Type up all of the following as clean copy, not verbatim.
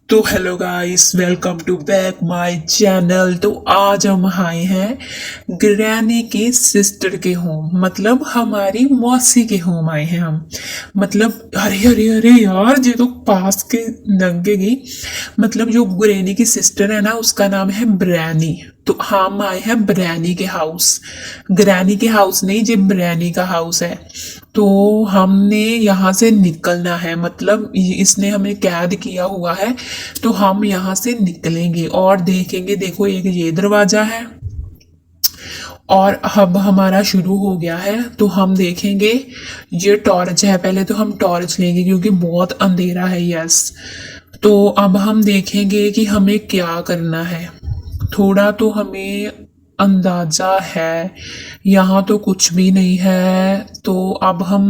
तो hello guys, welcome to back my channel. तो आज हम आए हैं ग्रैनी की सिस्टर के होम, मतलब हमारी मौसी के होम आए हैं हम। मतलब अरे अरे अरे यार, ये तो पास के लगेगी। मतलब जो ग्रैनी की सिस्टर है ना, उसका नाम है ब्रैनी। तो हम आए हैं ब्रैनी के हाउस। ग्रैनी के हाउस नहीं, ये ब्रैनी का हाउस है। तो हमने यहाँ से निकलना है, मतलब इसने हमें कैद किया हुआ है। तो हम यहाँ से निकलेंगे और देखेंगे। देखो, एक ये दरवाजा है और अब हमारा शुरू हो गया है। तो हम देखेंगे, ये टॉर्च है। पहले तो हम टॉर्च लेंगे क्योंकि बहुत अंधेरा है। यस, तो अब हम देखेंगे कि हमें क्या करना है। थोड़ा तो हमें अंदाजा है, यहाँ तो कुछ भी नहीं है। तो अब हम,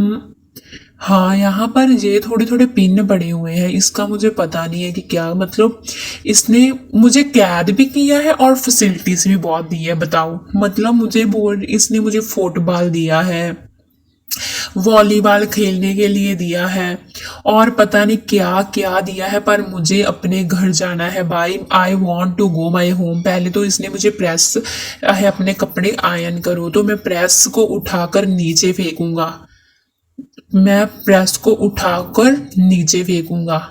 हाँ, यहाँ पर ये थोड़े थोड़े पिन पड़े हुए हैं। इसका मुझे पता नहीं है कि क्या मतलब। इसने मुझे कैद भी किया है और फैसिलिटीज भी बहुत दी है। बताओ, मतलब मुझे बोल, इसने मुझे फुटबॉल दिया है, वॉलीबॉल खेलने के लिए दिया है, और पता नहीं क्या क्या दिया है। पर मुझे अपने घर जाना है भाई। I want to go my home. पहले तो इसने मुझे प्रेस है, अपने कपड़े आयन करो। तो मैं प्रेस को उठाकर नीचे फेंकूंगा। मैं प्रेस को उठाकर नीचे फेंकूंगा।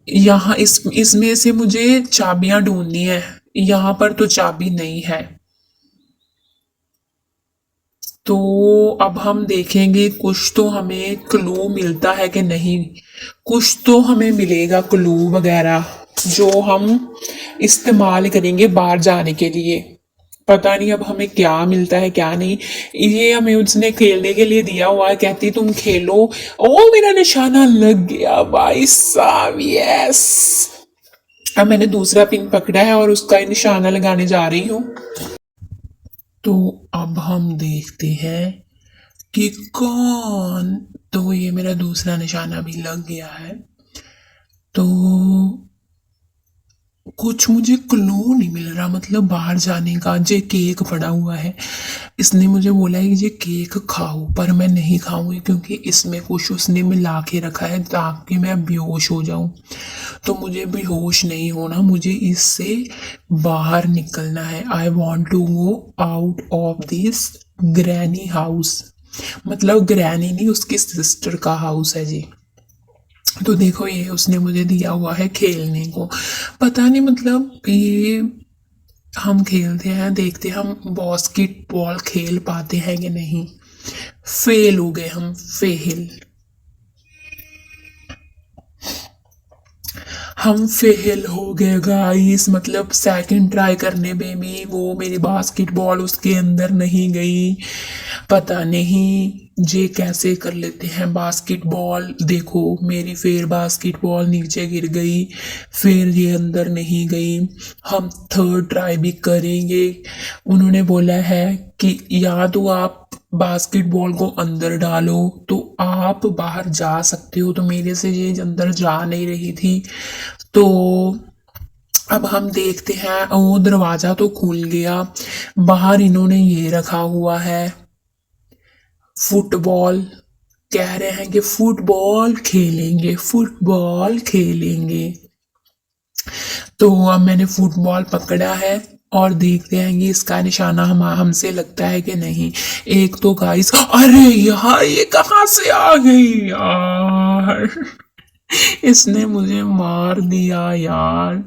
यहाँ इसमें से मुझे चाबियां ढूंढनी है। यहाँ पर तो चाबी नहीं है। तो अब हम देखेंगे कुछ तो हमें क्लू मिलता है कि नहीं। कुछ तो हमें मिलेगा क्लू वगैरह, जो हम इस्तेमाल करेंगे बाहर जाने के लिए। पता नहीं अब हमें क्या मिलता है क्या नहीं। ये हमें उसने खेलने के लिए दिया हुआ है, कहती तुम खेलो। ओ, मेरा निशाना लग गया भाई साहब, यस। अब मैंने दूसरा पिन पकड़ा है और उसका निशाना लगाने जा रही हूँ। तो अब हम देखते हैं कि कौन। तो ये मेरा दूसरा निशाना भी लग गया है। तो कुछ मुझे क्लू नहीं मिल रहा, मतलब बाहर जाने का। जे केक पड़ा हुआ है, इसने मुझे बोला है कि ये केक खाओ, पर मैं नहीं खाऊंगी क्योंकि इसमें कुछ उसने मिला के रखा है ताकि मैं बेहोश हो जाऊं। तो मुझे बेहोश नहीं होना, मुझे इससे बाहर निकलना है। I want to go out of this granny house. मतलब ग्रैनी नहीं, उसकी सिस्टर का हाउस है जी। तो देखो, ये उसने मुझे दिया हुआ है खेलने को। पता नहीं, मतलब ये हम खेलते हैं, देखते हैं हम बास्केटबॉल खेल पाते हैं कि नहीं। फेल हो गए हम, फेल। हम फेल हो गए गाइस। मतलब सेकंड ट्राई करने में भी वो मेरी बास्केटबॉल उसके अंदर नहीं गई। पता नहीं ये कैसे कर लेते हैं बास्केटबॉल। देखो, मेरी फिर बास्केटबॉल नीचे गिर गई, फिर ये अंदर नहीं गई। हम थर्ड ट्राई भी करेंगे। उन्होंने बोला है कि या तो आप बास्केटबॉल को अंदर डालो तो आप बाहर जा सकते हो। तो मेरे से ये अंदर जा नहीं रही थी। तो अब हम देखते हैं। वो दरवाजा तो खुल गया। बाहर इन्होंने ये रखा हुआ है, फुटबॉल। कह रहे हैं कि फुटबॉल खेलेंगे, फुटबॉल खेलेंगे। तो अब मैंने फुटबॉल पकड़ा है और देखते हैं कि इसका निशाना हमसे लगता है कि नहीं। एक तो गाइस, अरे यार, ये कहाँ से आ गई यार। इसने मुझे मार दिया यार।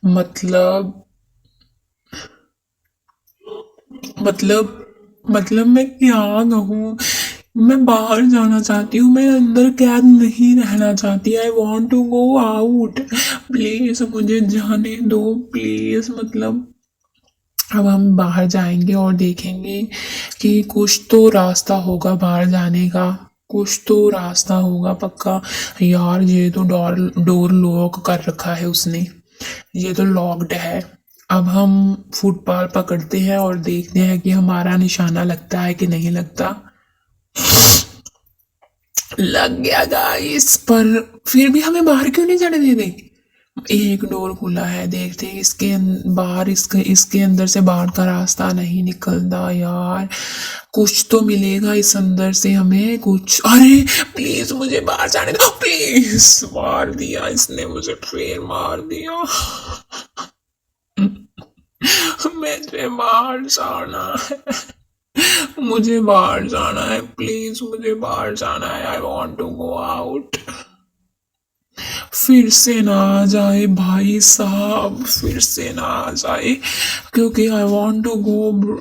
मतलब मतलब मतलब मैं क्या कहूँ। मैं बाहर जाना चाहती हूँ, मैं अंदर कैद नहीं रहना चाहती। I want to go out. Please मुझे जाने दो, प्लीज। मतलब अब हम बाहर जाएंगे और देखेंगे कि कुछ तो रास्ता होगा बाहर जाने का। कुछ तो रास्ता होगा पक्का। यार, ये तो डोर डोर लॉक कर रखा है उसने। ये तो लॉक्ड है। अब हम फुटबॉल पकड़ते हैं और देखते हैं कि हमारा निशाना लगता है कि नहीं लगता। लग गया गाइस, पर फिर भी हमें बाहर क्यों नहीं जाने दे रहे। एक डोर खुला है, देखते हैं इसके बाहर, इसके अंदर से बाहर का रास्ता नहीं निकलता यार। कुछ तो मिलेगा इस अंदर से हमें कुछ। अरे प्लीज मुझे बाहर जाने दो प्लीज। मार दिया इसने मुझे, फिर मार दिया। मुझे बाहर जाना है, मुझे बाहर जाना है, प्लीज मुझे बाहर जाना है। I want to go out. फिर से ना आ जाए भाई साहब, फिर से ना आ जाए, क्योंकि आई वॉन्ट टू गो।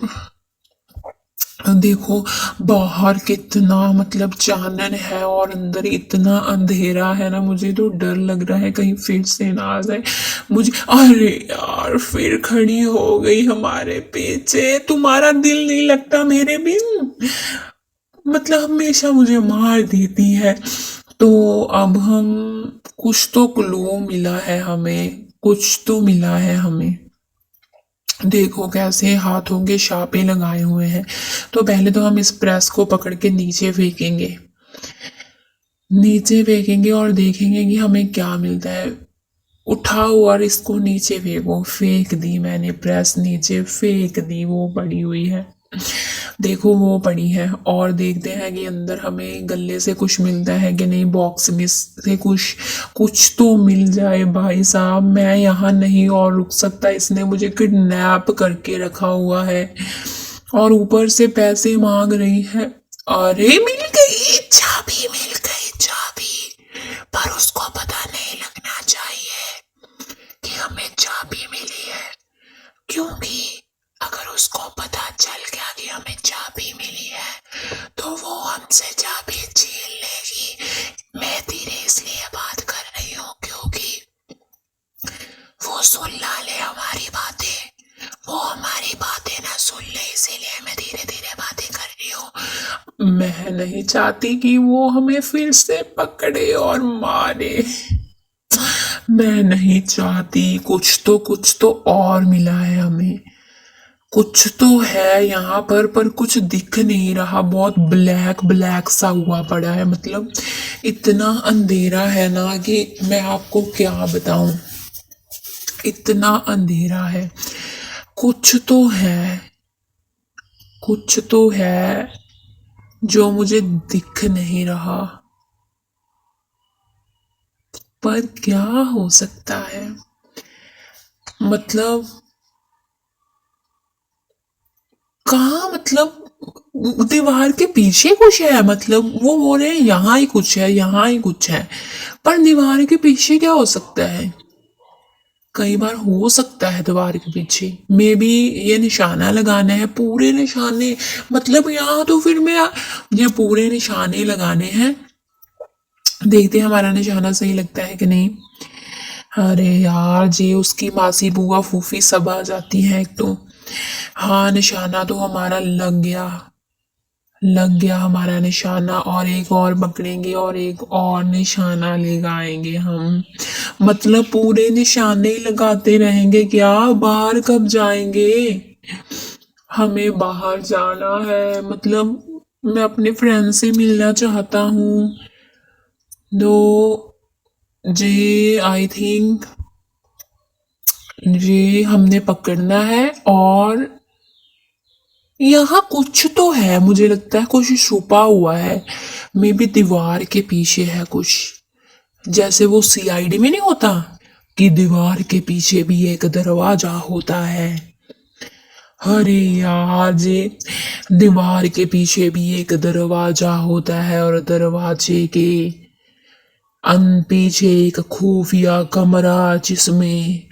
देखो बाहर कितना मतलब चानन है और अंदर इतना अंधेरा है ना, मुझे तो डर लग रहा है कहीं फिर से ना आ जाए मुझे। अरे यार फिर खड़ी हो गई हमारे पीछे। तुम्हारा दिल नहीं लगता मेरे बिन, मतलब हमेशा मुझे मार देती है। तो अब हम, कुछ तो क्लू मिला है हमें, कुछ तो मिला है हमें। देखो कैसे हाथों के छापे लगाए हुए हैं। तो पहले तो हम इस प्रेस को पकड़ के नीचे फेंकेंगे, नीचे फेंकेंगे और देखेंगे कि हमें क्या मिलता है। उठाओ और इसको नीचे फेंको। फेंक दी मैंने, प्रेस नीचे फेंक दी, वो पड़ी हुई है। देखो वो पड़ी है, और देखते हैं कि अंदर हमें गले से कुछ मिलता है कि नहीं, बॉक्स में से कुछ कुछ तो मिल जाए भाई साहब। मैं यहाँ नहीं और रुक सकता, इसने मुझे किडनैप करके रखा हुआ है और ऊपर से पैसे मांग रही है। अरे मिल गई चाबी, मिल गई चाबी, पर उसको पता नहीं लगना चाहिए कि हमें चाबी मिली है, क्योंकि अगर उसको पता चल गया कि हमें चाबी मिली है तो वो हमसे चाबी छीन लेगी। मैं धीरे इसलिए बात कर रही हूँ क्योंकि वो सुन ना ले हमारी बातें, वो हमारी बातें ना सुन ले, इसीलिए मैं धीरे धीरे बातें कर रही हूँ। मैं नहीं चाहती कि वो हमें फिर से पकड़े और मारे, मैं नहीं चाहती। कुछ तो और मिला है हमें, कुछ तो है यहाँ पर कुछ दिख नहीं रहा, बहुत ब्लैक ब्लैक सा हुआ पड़ा है। मतलब इतना अंधेरा है ना कि मैं आपको क्या बताऊं, इतना अंधेरा है। कुछ तो है, कुछ तो है जो मुझे दिख नहीं रहा, पर क्या हो सकता है। मतलब कहाँ, मतलब दीवार के पीछे कुछ है, मतलब वो बोल रहे हैं यहाँ ही कुछ है, यहाँ ही कुछ है, पर दीवार के पीछे क्या हो सकता है। कई बार हो सकता है दीवार के पीछे मे बी ये निशाना लगाना है, पूरे निशाने, मतलब यहाँ तो फिर मैं, ये पूरे निशाने लगाने हैं। देखते हैं हमारा निशाना सही लगता है कि नहीं। अरे यार जी, उसकी मासी बुआ फूफी सब आ जाती हैं एक तो। हाँ निशाना तो हमारा लग गया, लग गया हमारा निशाना, और एक और पकड़ेंगे और एक और निशाना लगाएंगे हम। मतलब पूरे निशाने ही लगाते रहेंगे क्या, बाहर कब जाएंगे। हमें बाहर जाना है, मतलब मैं अपने फ्रेंड से मिलना चाहता हूँ। तो जी आई थिंक ये हमने पकड़ना है, और यहाँ कुछ तो है, मुझे लगता है कुछ छुपा हुआ है। मे बी दीवार के पीछे है कुछ, जैसे वो सीआईडी में नहीं होता कि दीवार के पीछे भी एक दरवाजा होता है। अरे यार जी, दीवार के पीछे भी एक दरवाजा होता है और दरवाजे के पीछे एक खुफिया कमरा जिसमें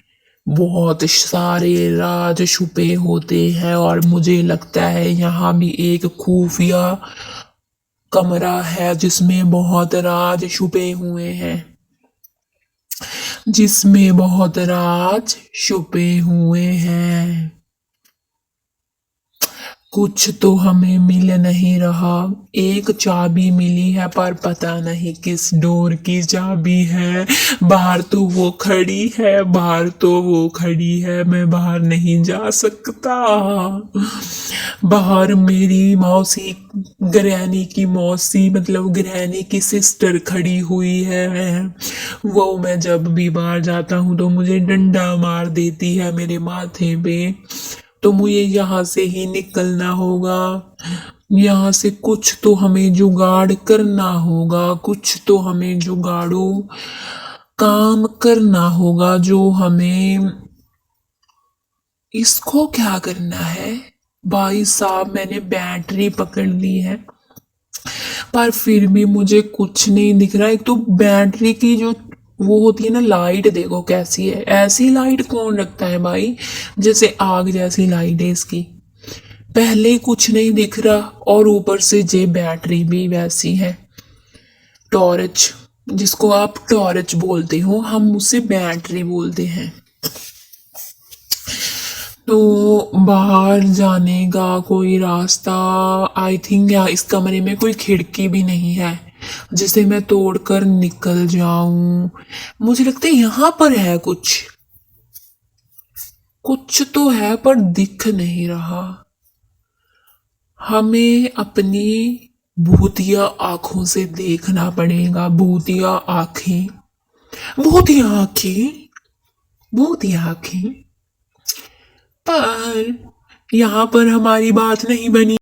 बहुत सारे राज छुपे होते हैं, और मुझे लगता है यहाँ भी एक खुफिया कमरा है जिसमें बहुत राज छुपे हुए हैं, जिसमें बहुत राज छुपे हुए हैं। कुछ तो हमें मिल नहीं रहा। एक चाबी मिली है पर पता नहीं किस डोर की चाबी है। बाहर तो वो खड़ी है, बाहर तो वो खड़ी है, मैं बाहर नहीं जा सकता। बाहर मेरी मौसी, ग्रैनी की मौसी मतलब ग्रैनी की सिस्टर खड़ी हुई है। वो मैं जब भी बाहर जाता हूँ तो मुझे डंडा मार देती है मेरे माथे पे। तो मुझे यहाँ से ही निकलना होगा। यहाँ से कुछ तो हमें जुगाड़ करना होगा, कुछ तो हमें जुगाड़ो काम करना होगा जो हमें। इसको क्या करना है? भाई साहब मैंने बैटरी पकड़ ली है पर फिर भी मुझे कुछ नहीं दिख रहा। एक तो बैटरी की जो वो होती है ना लाइट, देखो कैसी है। ऐसी लाइट कौन रखता है भाई? जैसे आग जैसी लाइट है इसकी। पहले कुछ नहीं दिख रहा और ऊपर से जे बैटरी भी वैसी है। टॉर्च, जिसको आप टॉर्च बोलते हो, हम उसे बैटरी बोलते हैं। तो बाहर जाने का कोई रास्ता, आई थिंक या इस कमरे में कोई खिड़की भी नहीं है जिसे मैं तोड़कर निकल जाऊं। मुझे लगता है यहाँ पर है कुछ, कुछ तो है पर दिख नहीं रहा। हमें अपनी भूतिया आंखों से देखना पड़ेगा। भूतिया आंखें, भूतिया आंखें, भूतिया आंखें। पर यहाँ पर हमारी बात नहीं बनी।